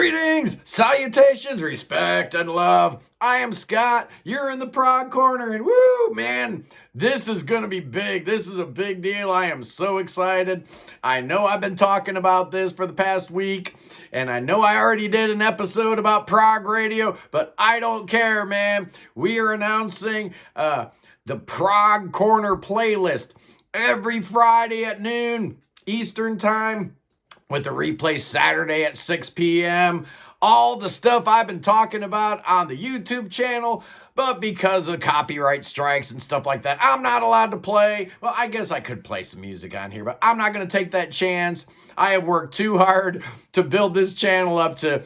Greetings, salutations, respect, and love. I am Scott. You're in the Prog Corner, and woo, man, this is going to be big. This is a big deal. I am so excited. I know I've been talking about this for the past week, and I know I already did an episode about Prog Radio, but I don't care, man. We are announcing the Prog Corner playlist every Friday at noon Eastern Time, with the replay Saturday at 6 p.m. All the stuff I've been talking about on the YouTube channel, but because of copyright strikes and stuff like that, I'm not allowed to play. Well, I guess I could play some music on here, but I'm not going to take that chance. I have worked too hard to build this channel up to,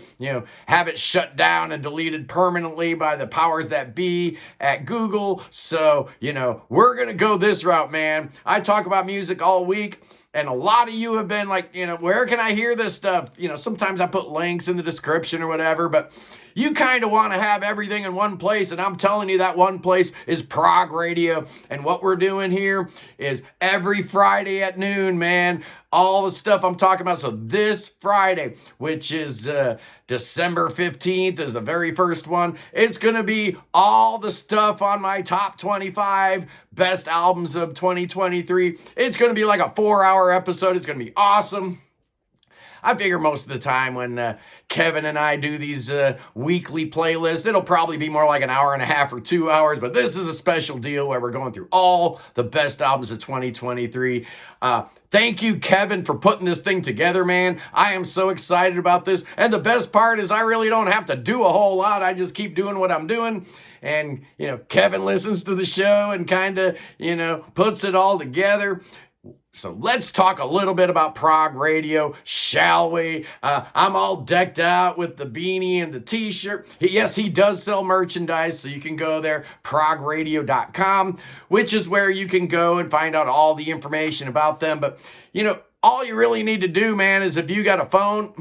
have it shut down and deleted permanently by the powers that be at Google. So, we're going to go this route, man. I talk about music all week. And a lot of you have been like, where can I hear this stuff? Sometimes I put links in the description or whatever, but you kind of want to have everything in one place. And I'm telling you that one place is Prog Radio. And what we're doing here is every Friday at noon, man, all the stuff I'm talking about. So this Friday, which is December 15th, is the very first one. It's going to be all the stuff on my top 25 best albums of 2023. It's going to be like a 4-hour episode. It's going to be awesome. I figure most of the time when Kevin and I do these weekly playlists, it'll probably be more like an hour and a half or 2 hours, but this is a special deal where we're going through all the best albums of 2023. Thank you, Kevin, for putting this thing together, man. I am so excited about this. And the best part is I really don't have to do a whole lot. I just keep doing what I'm doing. And, Kevin listens to the show and kind of, puts it all together. So let's talk a little bit about Prog Radio, shall we? I'm all decked out with the beanie and the t-shirt. Yes, he does sell merchandise, so you can go there, progradio.com, which is where you can go and find out all the information about them. But, all you really need to do, man, is if you got a phone,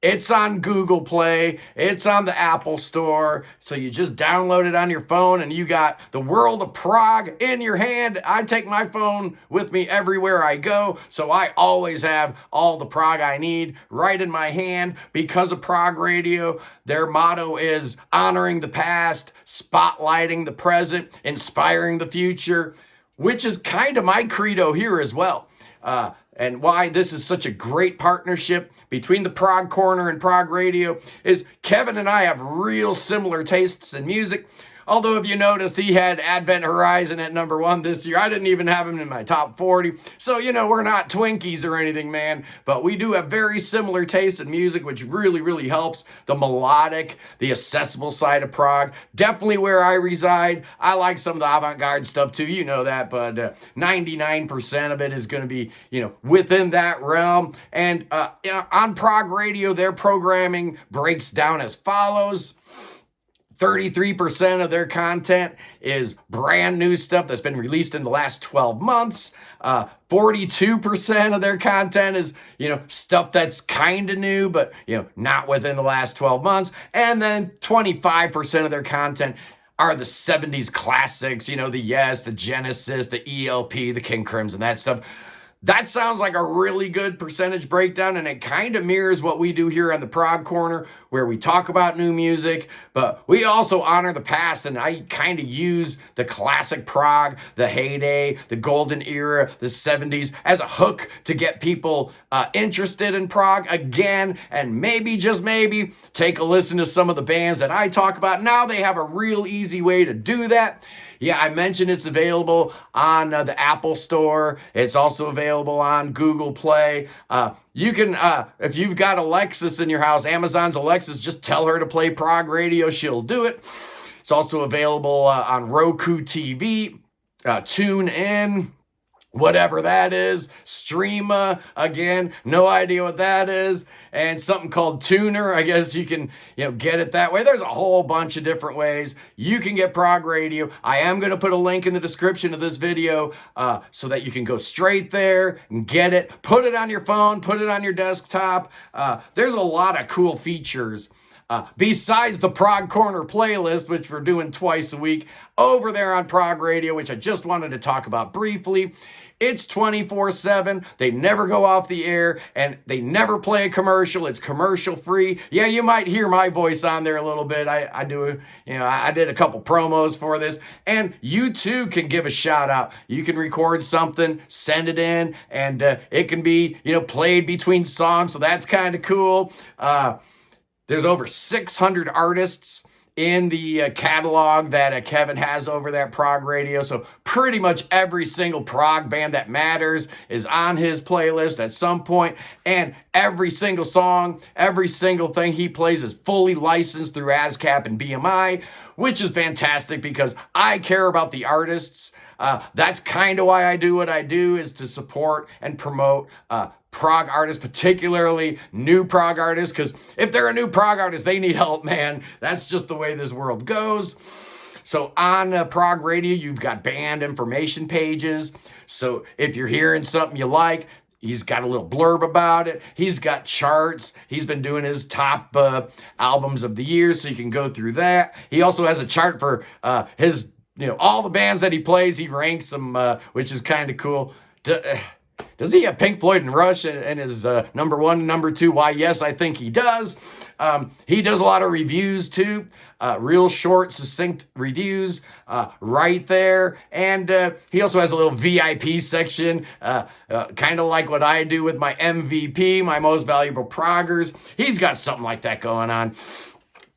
it's on Google Play, it's on the Apple Store, so you just download it on your phone and you got the world of Prog in your hand. I take my phone with me everywhere I go, so I always have all the Prog I need right in my hand. Because of Prog Radio, their motto is honoring the past, spotlighting the present, inspiring the future, which is kind of my credo here as well. And why this is such a great partnership between the Prog Corner and Prog Radio is Kevin and I have real similar tastes in music. Although if you noticed, he had Advent Horizon at number 1 this year. I didn't even have him in my top 40. So, we're not Twinkies or anything, man. But we do have very similar tastes in music, which really, really helps the melodic, the accessible side of prog. Definitely where I reside. I like some of the avant-garde stuff too, you know that. But 99% of it is going to be, within that realm. And on Prog Radio, their programming breaks down as follows. 33% of their content is brand new stuff that's been released in the last 12 months. 42% of their content is, stuff that's kind of new, but, not within the last 12 months. And then 25% of their content are the 70s classics, the Yes, the Genesis, the ELP, the King Crimson, that stuff. That sounds like a really good percentage breakdown, and it kind of mirrors what we do here on the Prog Corner, where we talk about new music, but we also honor the past, and I kind of use the classic prog, the heyday, the golden era, the 70s, as a hook to get people interested in prog again, and maybe, just maybe, take a listen to some of the bands that I talk about. Now they have a real easy way to do that. Yeah, I mentioned it's available on the Apple Store. It's also available on Google Play. You can, if you've got Alexis in your house, Amazon's Alexis, just tell her to play Prog Radio. She'll do it. It's also available on Roku TV, TuneIn, whatever that is, Streama, again, no idea what that is, and something called Tuner. I guess you can, get it that way. There's a whole bunch of different ways you can get Prog Radio. I am going to put a link in the description of this video so that you can go straight there and get it. Put it on your phone, put it on your desktop. There's a lot of cool features. Besides the Prog Corner playlist, which we're doing twice a week, over there on Prog Radio, which I just wanted to talk about briefly, It's 24/7. They never go off the air, and they never play a commercial. It's commercial free. Yeah, you might hear my voice on there a little bit. I do, I did a couple promos for this, and you too can give a shout out. You can record something, send it in, and it can be, played between songs. So that's kind of cool. There's over 600 artists in the catalog that Kevin has over that Prog Radio. So pretty much every single prog band that matters is on his playlist at some point. And every single song, every single thing he plays is fully licensed through ASCAP and BMI, which is fantastic because I care about the artists. That's kind of why I do what I do, is to support and promote prog artists, particularly new prog artists, because if they're a new prog artist, they need help, man. That's just the way this world goes. So on Prog Radio, you've got band information pages. So if you're hearing something you like, he's got a little blurb about it. He's got charts. He's been doing his top albums of the year, so you can go through that. He also has a chart for his, all the bands that he plays. He ranks them, which is kind of cool. Does he have Pink Floyd and Rush in his number one and number two? Why, yes, I think he does. He does a lot of reviews too, real short, succinct reviews right there. And he also has a little VIP section, kind of like what I do with my MVP, my most valuable proggers. He's got something like that going on.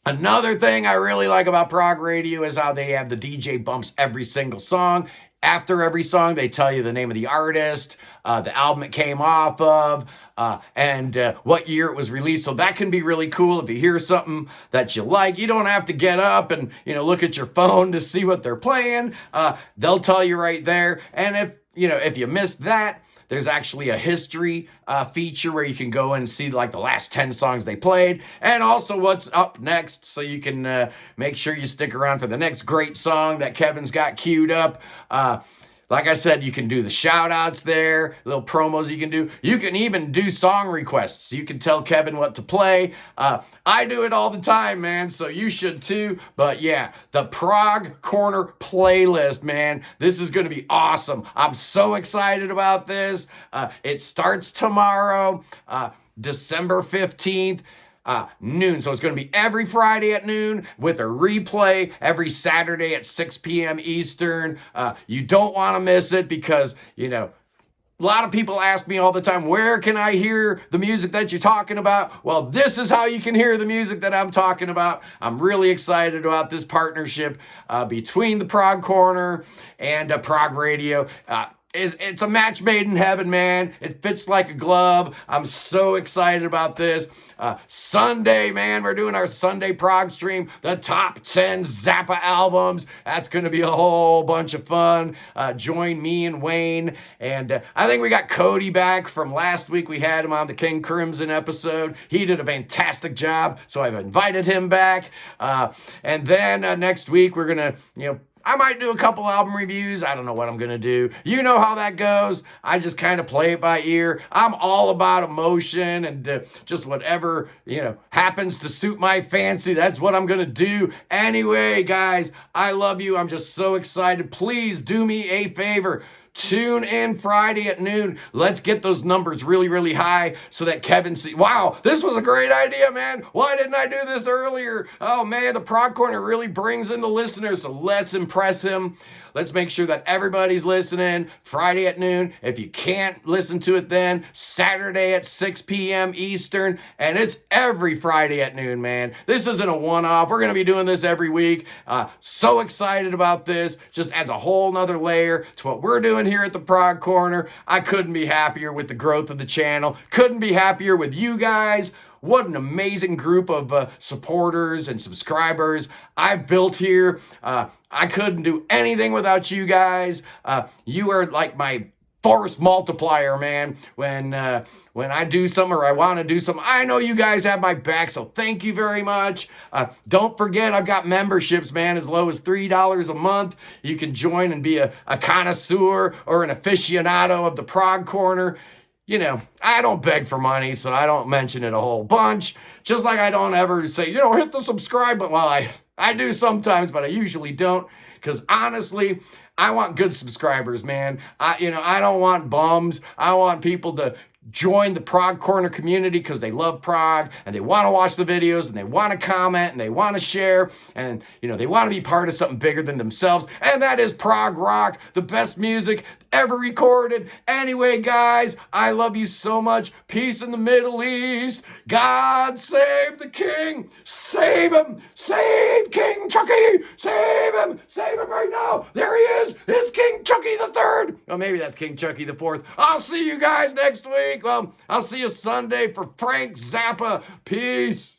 Another thing I really like about Prog Radio is how they have the DJ bumps every single song. After every song, they tell you the name of the artist, the album it came off of, and what year it was released. So that can be really cool if you hear something that you like. You don't have to get up and look at your phone to see what they're playing. They'll tell you right there. And if you missed that, there's actually a history feature where you can go and see like the last 10 songs they played and also what's up next, so you can make sure you stick around for the next great song that Kevin's got queued up. Like I said, you can do the shout outs there, little promos you can do. You can even do song requests. You can tell Kevin what to play. I do it all the time, man, so you should too. But yeah, the Prog Corner playlist, man, this is going to be awesome. I'm so excited about this. It starts tomorrow, December 15th. Noon. So it's going to be every Friday at noon with a replay every Saturday at 6 p.m. Eastern. You don't want to miss it because, a lot of people ask me all the time, where can I hear the music that you're talking about? Well, this is how you can hear the music that I'm talking about. I'm really excited about this partnership between the Prog Corner and Prog Radio. It's a match made in heaven, man. It fits like a glove. I'm so excited about this. Sunday, man, we're doing our Sunday prog stream, the top 10 Zappa albums. That's going to be a whole bunch of fun. Join me and Wayne. And I think we got Cody back from last week. We had him on the King Crimson episode. He did a fantastic job, so I've invited him back. And then next week, we're going to, I might do a couple album reviews. I don't know what I'm going to do. You know how that goes. I just kind of play it by ear. I'm all about emotion and just whatever, happens to suit my fancy. That's what I'm going to do. Anyway, guys, I love you. I'm just so excited. Please do me a favor. Tune in Friday at noon. Let's get those numbers really, really high so that Kevin sees, wow, this was a great idea, man. Why didn't I do this earlier? Oh, man, the Prog Corner really brings in the listeners, so let's impress him. Let's make sure that everybody's listening Friday at noon. If you can't listen to it then, Saturday at 6 p.m. Eastern, and it's every Friday at noon, man. This isn't a one-off. We're going to be doing this every week. So excited about this. Just adds a whole nother layer to what we're doing here at the Prog Corner. I couldn't be happier with the growth of the channel. Couldn't be happier with you guys. What an amazing group of supporters and subscribers I've built here. I couldn't do anything without you guys. You are like my force multiplier, man. When I do something or I want to do something, I know you guys have my back, so thank you very much. Don't forget, I've got memberships, man, as low as $3 a month. You can join and be a connoisseur or an aficionado of the Prog Corner. I don't beg for money, so I don't mention it a whole bunch. Just like I don't ever say, hit the subscribe button. Well, I do sometimes, but I usually don't. Because honestly, I want good subscribers, man. I don't want bums. I want people to join the Prog Corner community because they love prog and they want to watch the videos and they want to comment and they want to share and they want to be part of something bigger than themselves, and that is prog rock, the best music ever recorded. Anyway, guys, I love you so much. Peace in the Middle East. God save the king. Save him. Save King Chucky. Save him. Save him right now. There he is. It's King Chucky the Third. Oh, maybe that's King Chucky the Fourth. I'll see you guys next week. Well, I'll see you Sunday for Frank Zappa. Peace.